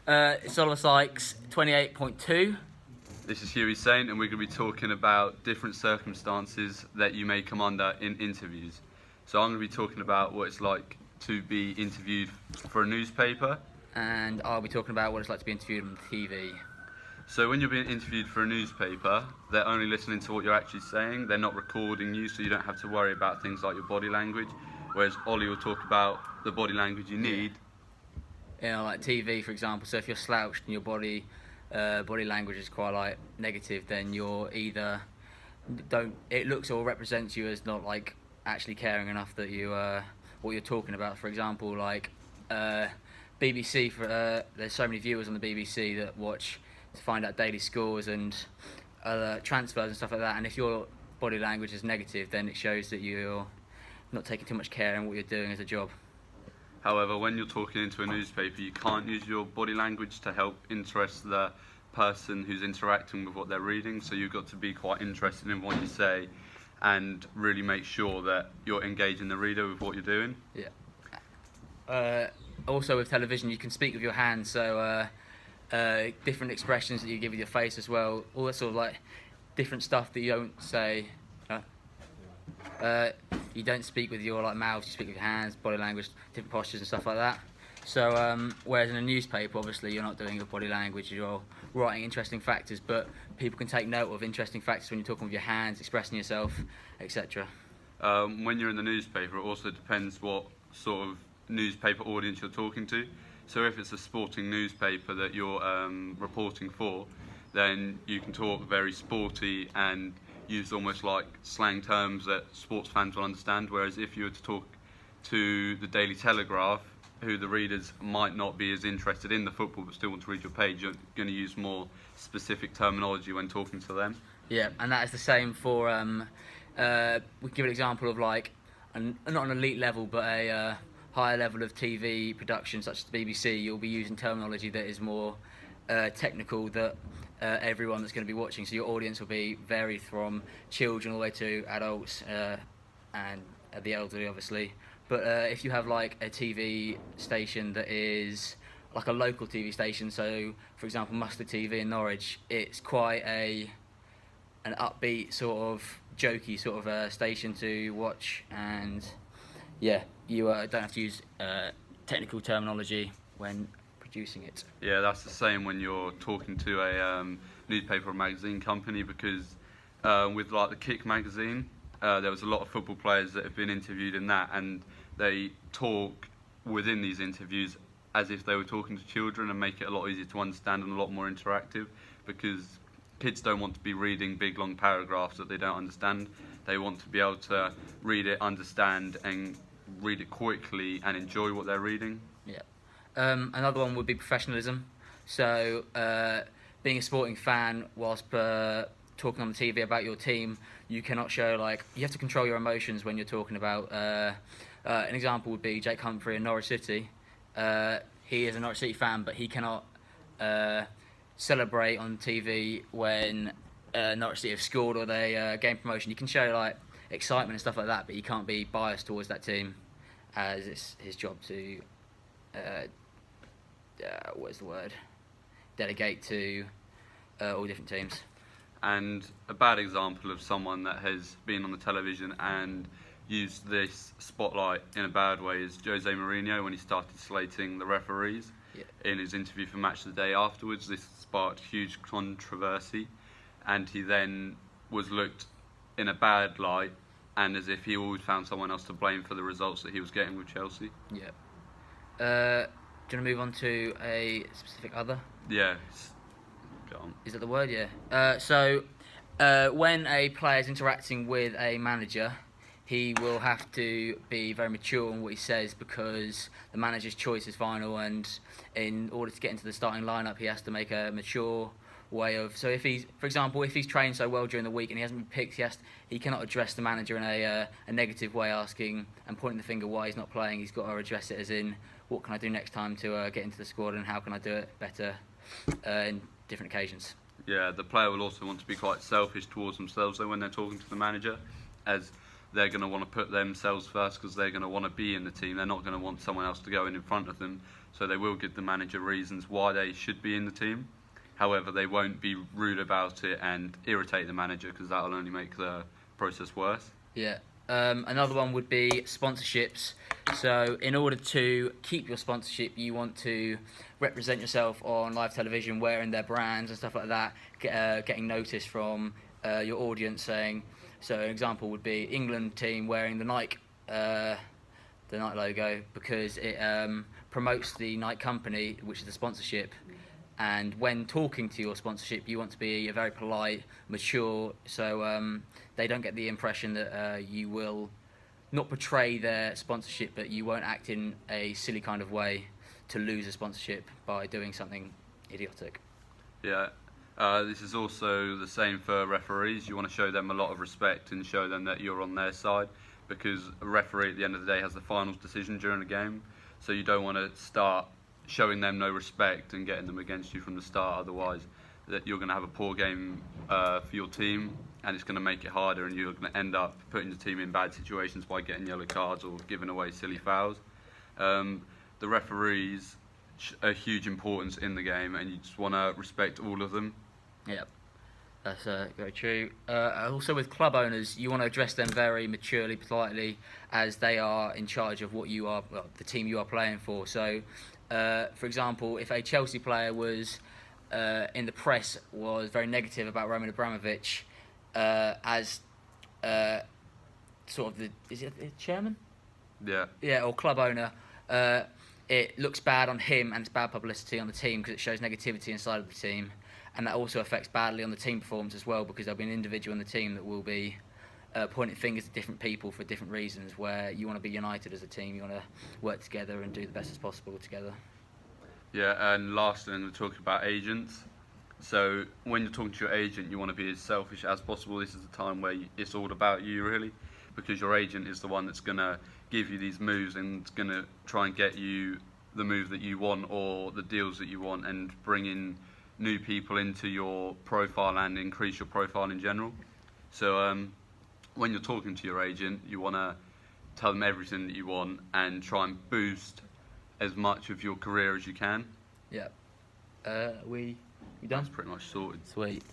It's Oliver Sykes, 28.2. This is Huey Saint, and we're going to be talking about different circumstances that you may come under in interviews. So I'm going to be talking about what it's like to be interviewed for a newspaper. And I'll be talking about what it's like to be interviewed on TV. So when you're being interviewed for a newspaper, they're only listening to what you're actually saying. They're not recording you, so you don't have to worry about things like your body language. Whereas Ollie will talk about the body language you need. You know, like TV, for example. So if you're slouched and your body language is quite like negative, then you're either it looks or represents you as not like actually caring enough that you what you're talking about. For example, like BBC. There's so many viewers on the BBC that watch to find out daily scores and transfers and stuff like that. And if your body language is negative, then it shows that you're not taking too much care in what you're doing as a job. However, when you're talking into a newspaper, you can't use your body language to help interest the person who's interacting with what they're reading. So you've got to be quite interested in what you say and really make sure that you're engaging the reader with what you're doing. Yeah. Also with television, you can speak with your hands, so different expressions that you give with your face as well. All that sort of like different stuff that you don't say. You don't speak with your like mouth, you speak with your hands, body language, different postures and stuff like that. So whereas in a newspaper, obviously you're not doing your body language, you're writing interesting factors, but people can take note of interesting factors when you're talking with your hands, expressing yourself, etc. When you're in the newspaper, it also depends what sort of newspaper audience you're talking to. So if it's a sporting newspaper that you're reporting for, then you can talk very sporty and use almost like slang terms that sports fans will understand, whereas if you were to talk to the Daily Telegraph, who the readers might not be as interested in the football but still want to read your page, you're going to use more specific terminology when talking to them. Yeah, and that is the same for, we give an example of like, not an elite level, but a higher level of TV production such as the BBC. You'll be using terminology that is more technical that everyone that's going to be watching, so your audience will be varied from children all the way to adults and the elderly obviously. But if you have like a TV station that is like a local TV station, so for example Mustard TV in Norwich, it's quite an upbeat sort of jokey sort of station to watch, and yeah, you don't have to use technical terminology when producing it. Yeah, that's the same when you're talking to a newspaper or magazine company, because with like the Kick magazine, there was a lot of football players that have been interviewed in that, and they talk within these interviews as if they were talking to children and make it a lot easier to understand and a lot more interactive, because kids don't want to be reading big long paragraphs that they don't understand. They want to be able to read it, understand, and read it quickly and enjoy what they're reading. Yeah. Another one would be professionalism. So being a sporting fan whilst talking on the TV about your team, you cannot show like, you have to control your emotions when you're talking about an example would be Jake Humphrey in Norwich City. He is a Norwich City fan, but he cannot celebrate on TV when Norwich City have scored or they gain promotion. You can show like excitement and stuff like that, but you can't be biased towards that team, as it's his job to what is the word? Delegate to all different teams. And a bad example of someone that has been on the television and used this spotlight in a bad way is Jose Mourinho, when he started slating the referees. Yeah. In his interview for Match of the Day afterwards. This sparked huge controversy, and he then was looked in a bad light and as if he always found someone else to blame for the results that he was getting with Chelsea. Yeah. Do you want to move on to a specific other? Yeah. Go on. Is that the word? Yeah. So when a player is interacting with a manager, he will have to be very mature in what he says, because the manager's choice is final, and in order to get into the starting lineup, he has to make a mature way of. So if he's, for example, if he's trained so well during the week and he hasn't been picked, he cannot address the manager in a negative way, asking and pointing the finger why he's not playing. He's got to address it as in, what can I do next time to get into the squad, and how can I do it better in different occasions. Yeah, the player will also want to be quite selfish towards themselves though when they're talking to the manager, as they're going to want to put themselves first because they're going to want to be in the team. They're not going to want someone else to go in front of them. so they will give the manager reasons why they should be in the team. However, they won't be rude about it and irritate the manager, because that will only make the process worse. Yeah. Another one would be sponsorships. So in order to keep your sponsorship, you want to represent yourself on live television, wearing their brands and stuff like that, getting notice from your audience saying, so an example would be England team wearing the Nike logo, because it promotes the Nike company, which is the sponsorship. And when talking to your sponsorship, you want to be very polite, mature, so they don't get the impression that you will not portray their sponsorship, but you won't act in a silly kind of way to lose a sponsorship by doing something idiotic. Yeah, this is also the same for referees. You want to show them a lot of respect and show them that you're on their side, because a referee at the end of the day has the final decision during the game, so you don't want to start showing them no respect and getting them against you from the start. Otherwise, that you're going to have a poor game for your team, and it's going to make it harder, and you're going to end up putting the team in bad situations by getting yellow cards or giving away silly fouls. The referees are huge importance in the game, and you just want to respect all of them. Yep, that's very true. Also with club owners, you want to address them very maturely, politely, as they are in charge of what you are, well, the team you are playing for. So, for example, if a Chelsea player was in the press was very negative about Roman Abramovich as sort of is it the chairman? Yeah, or club owner. It looks bad on him, and it's bad publicity on the team, because it shows negativity inside of the team, and that also affects badly on the team performance as well, because there'll be an individual in the team that will be pointing fingers at different people for different reasons, where you want to be united as a team, you want to work together and do the best as possible together. Yeah, and lastly, I'm going to talk about agents. So when you're talking to your agent, you want to be as selfish as possible. This is the time where it's all about you, really, because your agent is the one that's going to give you these moves and going to try and get you the move that you want or the deals that you want, and bring in new people into your profile and increase your profile in general. So when you're talking to your agent, you want to tell them everything that you want and try and boost as much of your career as you can. Yeah. We done? That's pretty much sorted. Sweet.